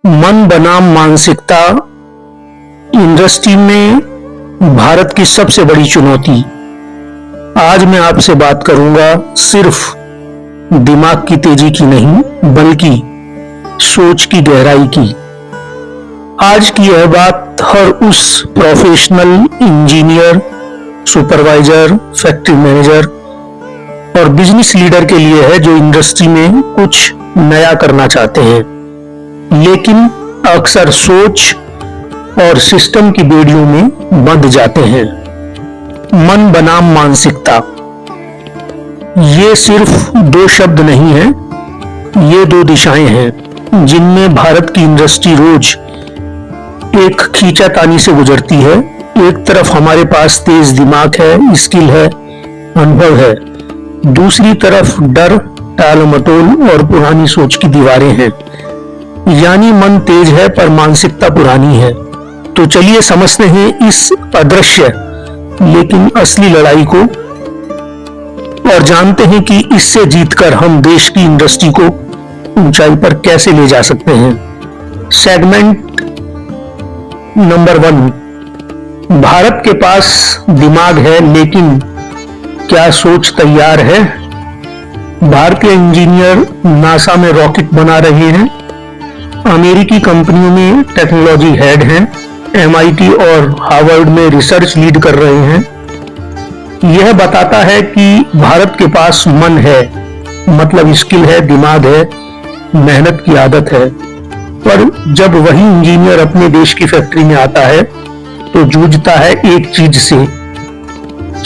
मन बनाम मानसिकता इंडस्ट्री में भारत की सबसे बड़ी चुनौती। आज मैं आपसे बात करूंगा सिर्फ दिमाग की तेजी की नहीं, बल्कि सोच की गहराई की। आज की यह बात हर उस professional, engineer, supervisor, factory manager और बिजनेस लीडर के लिए है जो इंडस्ट्री में कुछ नया करना चाहते हैं, लेकिन अक्सर सोच और सिस्टम की बेड़ियों में बंध जाते हैं। मन बनाम मानसिकता, ये सिर्फ दो शब्द नहीं है, ये दो दिशाएं हैं जिनमें भारत की इंडस्ट्री रोज एक खींचातानी से गुजरती है। एक तरफ हमारे पास तेज दिमाग है, स्किल है, अनुभव है, दूसरी तरफ डर, टालमटोल और पुरानी सोच की दीवारें हैं। यानी मन तेज है पर मानसिकता पुरानी है। तो चलिए समझते हैं इस अदृश्य लेकिन असली लड़ाई को और जानते हैं कि इससे जीतकर हम देश की इंडस्ट्री को ऊंचाई पर कैसे ले जा सकते हैं। सेगमेंट नंबर 1, भारत के पास दिमाग है लेकिन क्या सोच तैयार है? भारतीय इंजीनियर नासा में रॉकेट बना रहे हैं, अमेरिकी कंपनियों में टेक्नोलॉजी हेड हैं, MIT और हार्वर्ड में रिसर्च लीड कर रहे हैं। यह बताता है कि भारत के पास मन है, मतलब स्किल है, दिमाग है, मेहनत की आदत है। पर जब वही इंजीनियर अपने देश की फैक्ट्री में आता है तो जूझता है एक चीज से,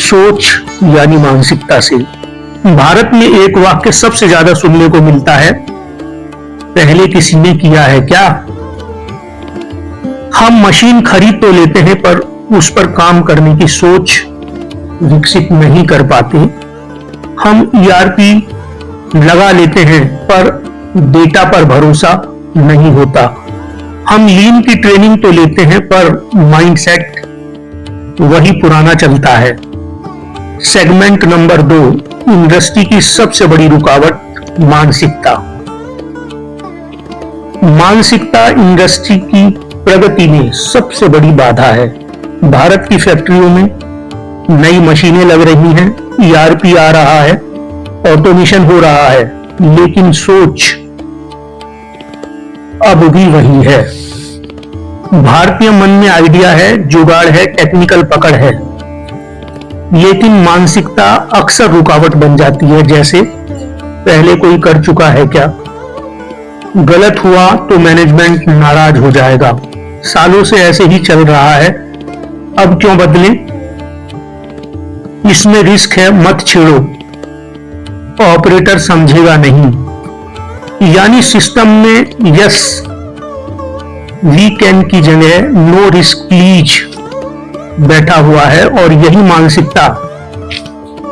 सोच यानी मानसिकता से। भारत में एक वाक्य सबसे ज्यादा सुनने को मिलता है, पहले किसी ने किया है क्या? हम मशीन खरीद तो लेते हैं पर उस पर काम करने की सोच विकसित नहीं कर पाते। हम ERP लगा लेते हैं पर डेटा पर भरोसा नहीं होता। हम लीन की ट्रेनिंग तो लेते हैं पर माइंडसेट वही पुराना चलता है। सेगमेंट नंबर 2, इंडस्ट्री की सबसे बड़ी रुकावट मानसिकता। मानसिकता इंडस्ट्री की प्रगति में सबसे बड़ी बाधा है। भारत की फैक्ट्रियों में नई मशीनें लग रही हैं, ERP आ रहा है, ऑटोमेशन हो रहा है, लेकिन सोच अब भी वही है। भारतीय मन में आइडिया है, जुगाड़ है, टेक्निकल पकड़ है, लेकिन मानसिकता अक्सर रुकावट बन जाती है। जैसे पहले कोई कर चुका है क्या? गलत हुआ तो मैनेजमेंट नाराज हो जाएगा, सालों से ऐसे ही चल रहा है, अब क्यों बदले? इसमें रिस्क है, मत छेड़ो, ऑपरेटर समझेगा नहीं। यानी सिस्टम में यस वी कैन की जगह नो रिस्क प्लीज बैठा हुआ है, और यही मानसिकता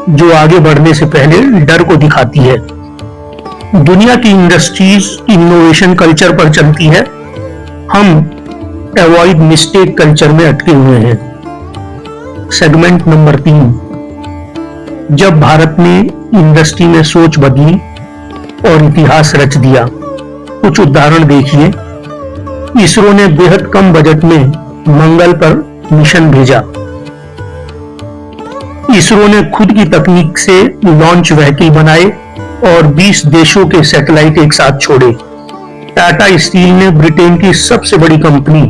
जो आगे बढ़ने से पहले डर को दिखाती है। दुनिया की इंडस्ट्रीज इनोवेशन कल्चर पर चलती है, हम अवॉइड मिस्टेक कल्चर में अटके हुए हैं। सेगमेंट नंबर 3, जब भारत ने इंडस्ट्री में सोच बदली और इतिहास रच दिया। कुछ उदाहरण देखिए। इसरो ने बेहद कम बजट में मंगल पर मिशन भेजा। इसरो ने खुद की तकनीक से लॉन्च व्हीकल बनाए और 20 देशों के सैटेलाइट एक साथ छोड़े। टाटा स्टील ने ब्रिटेन की सबसे बड़ी कंपनी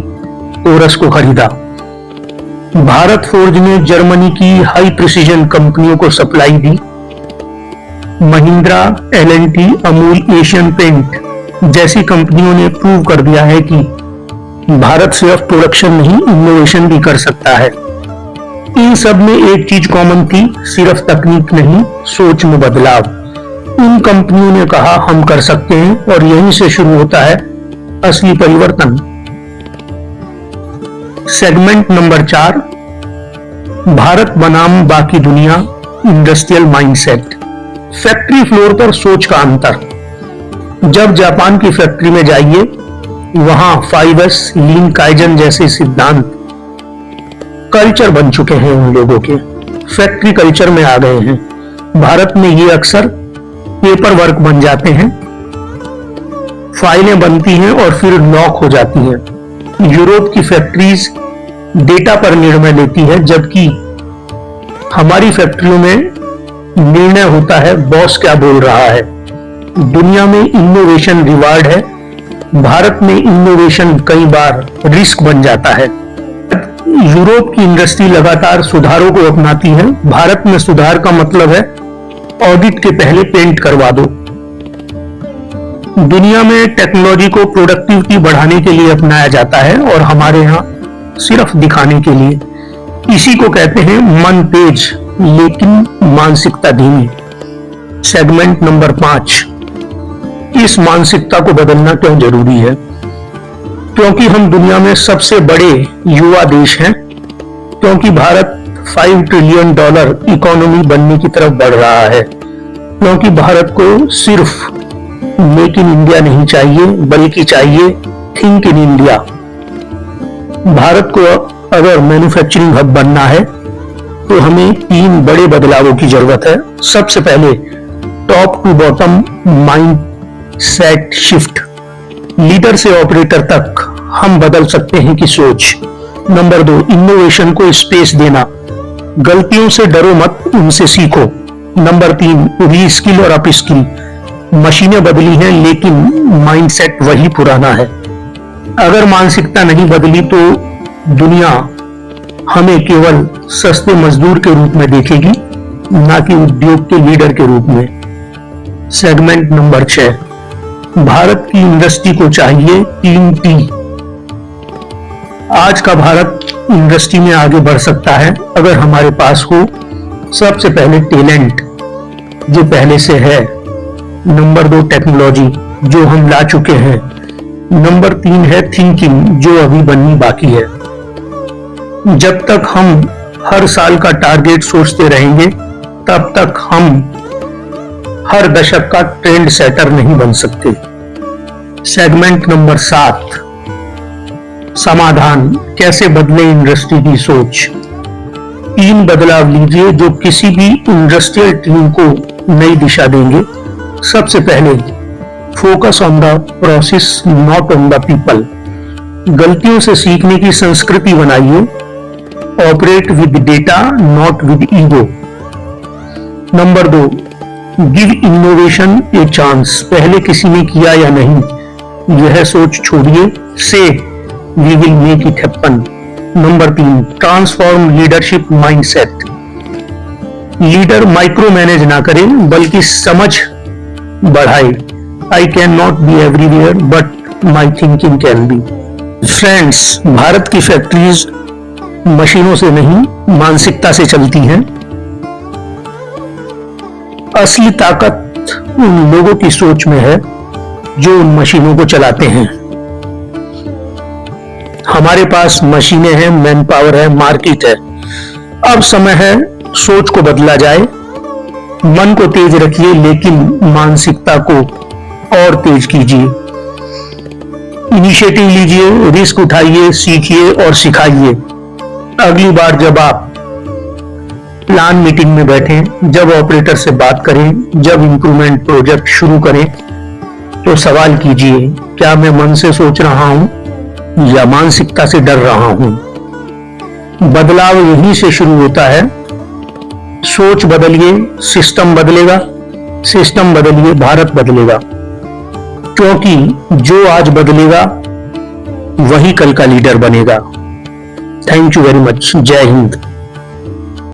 कोरस को खरीदा। भारत फोर्ज ने जर्मनी की हाई प्रिसीजन कंपनियों को सप्लाई दी। महिंद्रा, L&T, अमूल, एशियन पेंट जैसी कंपनियों ने प्रूव कर दिया है कि भारत सिर्फ प्रोडक्शन नहीं, इनोवेशन भी कर सकता है। इन सब में एक चीज कॉमन थी, सिर्फ तकनीक नहीं, सोच में बदलाव। उन कंपनियों ने कहा हम कर सकते हैं, और यहीं से शुरू होता है असली परिवर्तन। सेगमेंट नंबर 4, भारत बनाम बाकी दुनिया इंडस्ट्रियल माइंडसेट। फैक्ट्री फ्लोर पर सोच का अंतर। जब जापान की फैक्ट्री में जाइए, वहां 5S, लीन काइजन जैसे सिद्धांत कल्चर बन चुके हैं। उन लोगों के फैक्ट्री कल्चर में आ गए हैं। भारत में ये अक्सर पेपर वर्क बन जाते हैं। फाइलें बनती हैं और फिर लॉक हो जाती हैं। यूरोप की फैक्ट्रीज डेटा पर निर्णय लेती है, जबकि हमारी फैक्ट्रियों में निर्णय होता है बॉस क्या बोल रहा है। दुनिया में इनोवेशन रिवार्ड है, भारत में इनोवेशन कई बार रिस्क बन जाता है। यूरोप की इंडस्ट्री लगातार सुधारों को अपनाती है, भारत में सुधार का मतलब है ऑडिट के पहले पेंट करवा दो। दुनिया में टेक्नोलॉजी को प्रोडक्टिविटी बढ़ाने के लिए अपनाया जाता है और हमारे यहाँ सिर्फ दिखाने के लिए। इसी को कहते हैं मन तेज लेकिन मानसिकता धीमी। सेगमेंट नंबर 5, इस मानसिकता को बदलना क्यों जरूरी है? क्योंकि हम दुनिया में सबसे बड़े युवा देश हैं, क्योंकि भारत $5 ट्रिलियन इकोनॉमी बनने की तरफ बढ़ रहा है, क्योंकि भारत को सिर्फ मेक इन इंडिया नहीं चाहिए बल्कि चाहिए थिंक इन इंडिया। भारत को अगर मैन्युफैक्चरिंग हब बनना है तो हमें 3 बड़े बदलावों की जरूरत है। सबसे पहले top to bottom mind set shift, leader से ऑपरेटर तक हम बदल सकते हैं कि सोच। नंबर 2, इनोवेशन को स्पेस देना, गलतियों से डरो मत, उनसे सीखो। नंबर 3, रीस्किल और अपस्किल, मशीनें बदली हैं लेकिन माइंडसेट वही पुराना है। अगर मानसिकता नहीं बदली तो दुनिया हमें केवल सस्ते मजदूर के रूप में देखेगी, ना कि उद्योग के लीडर के रूप में। सेगमेंट नंबर 6, भारत की इंडस्ट्री को चाहिए 3T। आज का भारत इंडस्ट्री में आगे बढ़ सकता है अगर हमारे पास हो सबसे पहले टैलेंट जो पहले से है, नंबर 2 टेक्नोलॉजी जो हम ला चुके हैं, नंबर 3 है थिंकिंग जो अभी बननी बाकी है। जब तक हम हर साल का टारगेट सोचते रहेंगे तब तक हम हर दशक का ट्रेंड सेटर नहीं बन सकते। सेगमेंट नंबर 7, समाधान, कैसे बदले इंडस्ट्री की सोच। 3 बदलाव लीजिए जो किसी भी इंडस्ट्रियल टीम को नई दिशा देंगे। सबसे पहले focus on the process not on the people, गलतियों से सीखने की संस्कृति बनाइए। Operate with data not with ego. Number 2, give innovation a chance, पहले किसी ने किया या नहीं यह सोच छोड़िए, से we will make it happen. Number 3, transform leadership mindset, leader micro manage ना करें बल्कि समझ बढ़ाए। I can not be everywhere but my thinking can be. Friends, Bharat की फैक्ट्रीज मशीनों से नहीं मानसिकता से चलती हैं। असली ताकत उन लोगों की सोच में है जो उन मशीनों को चलाते हैं। हमारे पास मशीनें हैं, मैन पावर है, मार्केट है। अब समय है सोच को बदला जाए। मन को तेज रखिए लेकिन मानसिकता को और तेज कीजिए। इनिशिएटिव लीजिए, रिस्क उठाइए, सीखिए और सिखाइए। अगली बार जब आप प्लान मीटिंग में बैठें, जब ऑपरेटर से बात करें, जब इंप्रूवमेंट प्रोजेक्ट शुरू करें, तो सवाल कीजिए, क्या मैं मन से सोच रहा हूं या मानसिकता से डर रहा हूं? बदलाव यहीं से शुरू होता है। सोच बदलिए, सिस्टम बदलेगा, सिस्टम बदलिए, भारत बदलेगा। क्योंकि जो आज बदलेगा वही कल का लीडर बनेगा। Thank you very much. जय हिंद।